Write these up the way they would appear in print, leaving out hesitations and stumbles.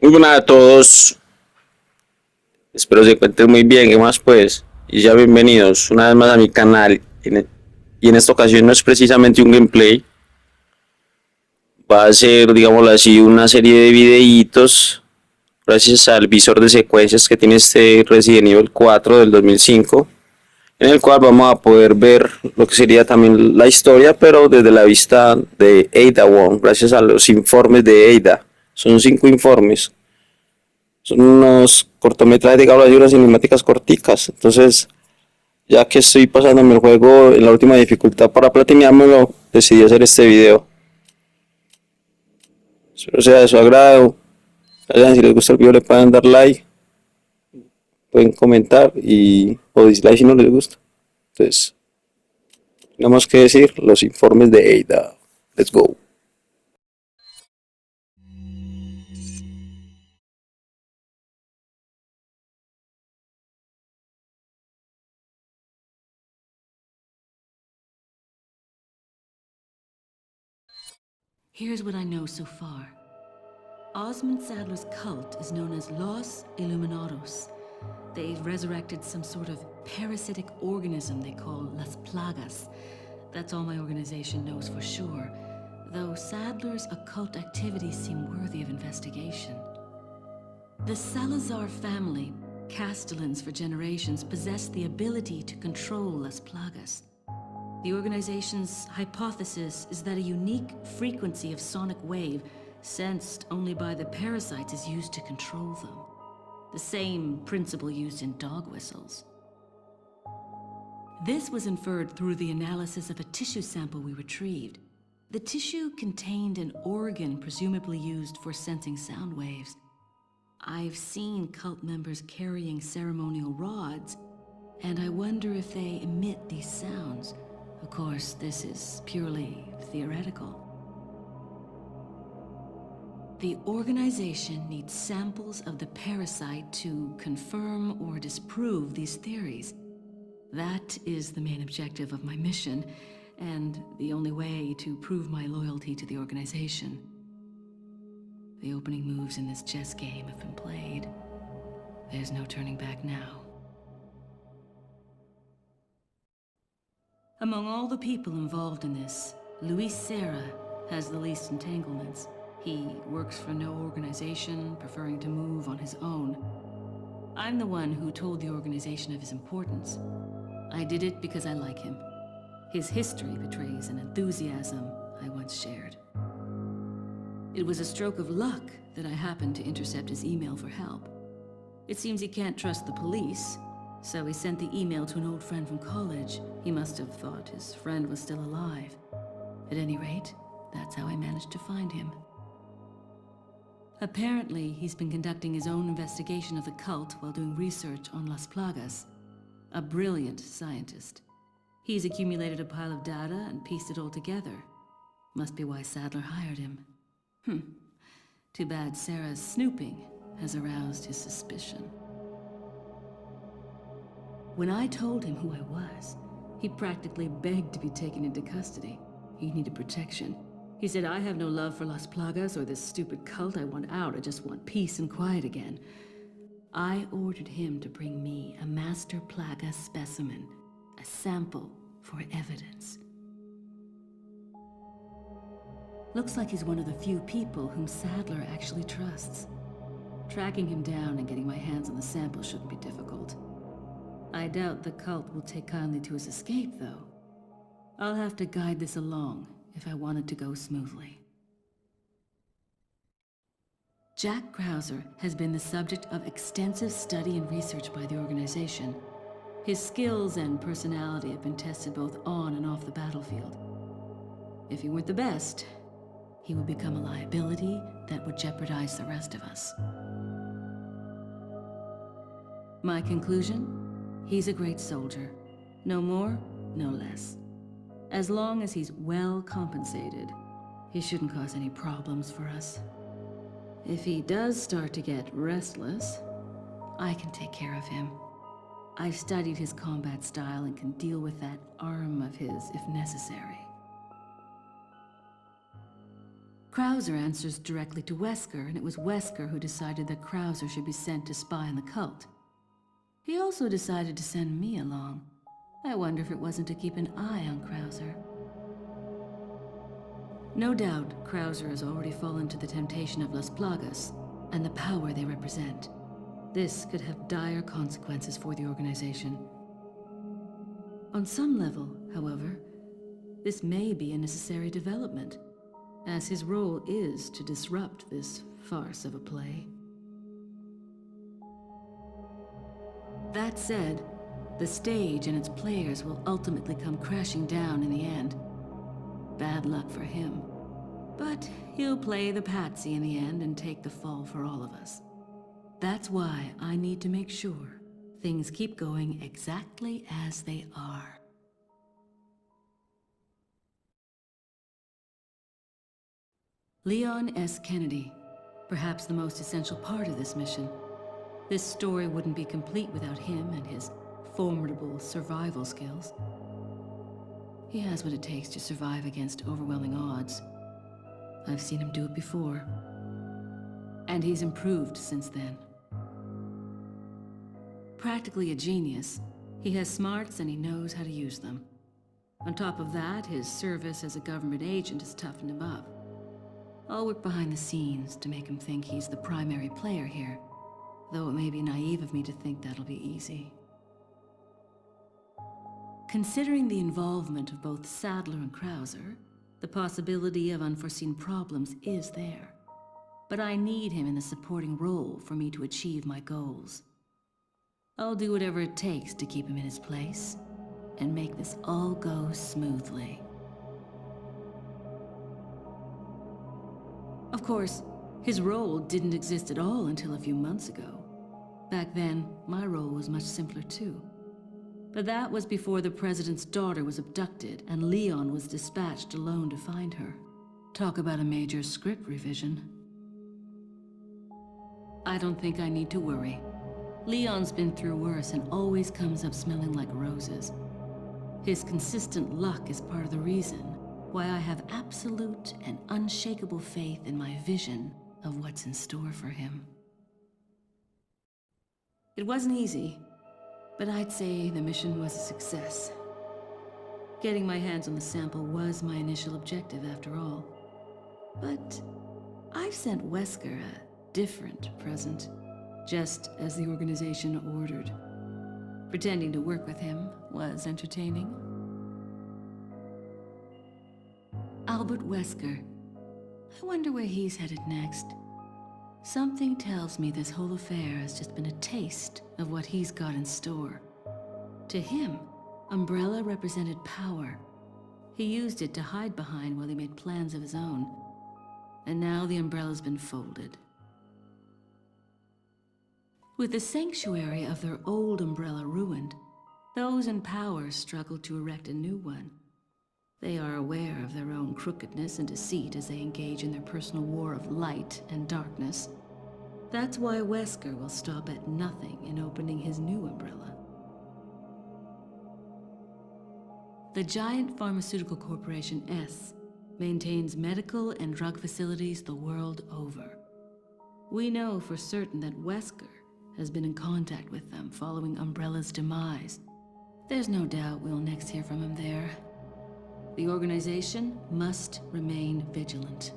Muy buenas a todos, espero se encuentren muy bien. ¿Qué más pues? Y ya bienvenidos una vez más a mi canal. Y en esta ocasión no es precisamente un gameplay, va a ser, digámoslo así, una serie de videitos gracias al visor de secuencias que tiene este Resident Evil 4 del 2005, en el cual vamos a poder ver lo que sería también la historia, pero desde la vista de Ada Wong, gracias a los informes de Ada. Son 5 informes. Son unos cortometrajes, digamos, de unas cinemáticas corticas. Entonces, ya que estoy pasándome el juego en la última dificultad para platineármelo, decidí hacer este video. Espero sea de su agrado. Si les gusta el video le pueden dar like, pueden comentar o dislike si no les gusta. Entonces, nada más que decir, los informes de Ada. Let's go. Here's what I know so far. Osmond Sadler's cult is known as Los Illuminados. They've resurrected some sort of parasitic organism they call Las Plagas. That's all my organization knows for sure, though Sadler's occult activities seem worthy of investigation. The Salazar family, Castellans for generations, possessed the ability to control Las Plagas. The organization's hypothesis is that a unique frequency of sonic wave, sensed only by the parasites, is used to control them. The same principle used in dog whistles. This was inferred through the analysis of a tissue sample we retrieved. The tissue contained an organ presumably used for sensing sound waves. I've seen cult members carrying ceremonial rods, and I wonder if they emit these sounds. Of course, this is purely theoretical. The organization needs samples of the parasite to confirm or disprove these theories. That is the main objective of my mission, and the only way to prove my loyalty to the organization. The opening moves in this chess game have been played. There's no turning back now. Among all the people involved in this, Luis Serra has the least entanglements. He works for no organization, preferring to move on his own. I'm the one who told the organization of his importance. I did it because I like him. His history betrays an enthusiasm I once shared. It was a stroke of luck that I happened to intercept his email for help. It seems he can't trust the police, so he sent the email to an old friend from college. He must have thought his friend was still alive. At any rate, that's how I managed to find him. Apparently, he's been conducting his own investigation of the cult while doing research on Las Plagas. A brilliant scientist. He's accumulated a pile of data and pieced it all together. Must be why Sadler hired him. Too bad Sarah's snooping has aroused his suspicion. When I told him who I was, he practically begged to be taken into custody. He needed protection. He said, I have no love for Las Plagas or this stupid cult. I want out. I just want peace and quiet again. I ordered him to bring me a master plaga specimen, a sample for evidence. Looks like he's one of the few people whom Sadler actually trusts. Tracking him down and getting my hands on the sample shouldn't be difficult. I doubt the cult will take kindly to his escape, though. I'll have to guide this along if I want it to go smoothly. Jack Krauser has been the subject of extensive study and research by the organization. His skills and personality have been tested both on and off the battlefield. If he weren't the best, he would become a liability that would jeopardize the rest of us. My conclusion? He's a great soldier. No more, no less. As long as he's well compensated, he shouldn't cause any problems for us. If he does start to get restless, I can take care of him. I've studied his combat style and can deal with that arm of his if necessary. Krauser answers directly to Wesker, and it was Wesker who decided that Krauser should be sent to spy on the cult. He also decided to send me along. I wonder if it wasn't to keep an eye on Krauser. No doubt, Krauser has already fallen to the temptation of Las Plagas and the power they represent. This could have dire consequences for the organization. On some level, however, this may be a necessary development, as his role is to disrupt this farce of a play. That said, the stage and its players will ultimately come crashing down in the end. Bad luck for him. But he'll play the patsy in the end and take the fall for all of us. That's why I need to make sure things keep going exactly as they are. Leon S. Kennedy, perhaps the most essential part of this mission. This story wouldn't be complete without him and his formidable survival skills. He has what it takes to survive against overwhelming odds. I've seen him do it before. And he's improved since then. Practically a genius, he has smarts and he knows how to use them. On top of that, his service as a government agent has toughened him up. I'll work behind the scenes to make him think he's the primary player here, though it may be naive of me to think that'll be easy. Considering the involvement of both Sadler and Krauser, the possibility of unforeseen problems is there. But I need him in the supporting role for me to achieve my goals. I'll do whatever it takes to keep him in his place and make this all go smoothly. Of course, his role didn't exist at all until a few months ago. Back then, my role was much simpler too. But that was before the president's daughter was abducted and Leon was dispatched alone to find her. Talk about a major script revision. I don't think I need to worry. Leon's been through worse and always comes up smelling like roses. His consistent luck is part of the reason why I have absolute and unshakable faith in my vision of what's in store for him. It wasn't easy, but I'd say the mission was a success. Getting my hands on the sample was my initial objective after all. But I've sent Wesker a different present, just as the organization ordered. Pretending to work with him was entertaining. Albert Wesker. I wonder where he's headed next. Something tells me this whole affair has just been a taste of what he's got in store. To him, Umbrella represented power. He used it to hide behind while he made plans of his own. And now the Umbrella's been folded. With the sanctuary of their old Umbrella ruined, those in power struggle to erect a new one. They are aware of their own crookedness and deceit as they engage in their personal war of light and darkness. That's why Wesker will stop at nothing in opening his new Umbrella. The giant pharmaceutical corporation S maintains medical and drug facilities the world over. We know for certain that Wesker has been in contact with them following Umbrella's demise. There's no doubt we'll next hear from him there. The organization must remain vigilant.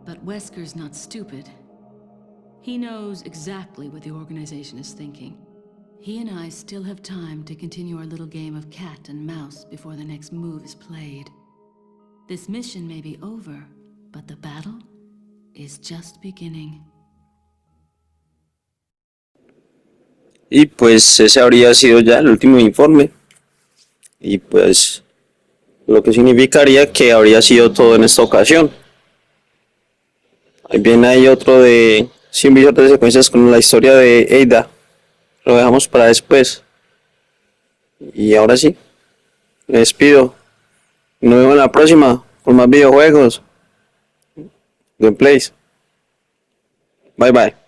But Wesker's not stupid. He knows exactly what the organization is thinking. He and I still have time to continue our little game of cat and mouse before the next move is played. This mission may be over, but the battle is just beginning. Y pues ese habría sido ya el último informe. Y pues lo que significaría que habría sido todo en esta ocasión. Ahí viene ahí otro de 100 videos de secuencias con la historia de Ada. Lo dejamos para después. Y ahora sí, me despido. Nos vemos en la próxima con más videojuegos, gameplays. Bye bye.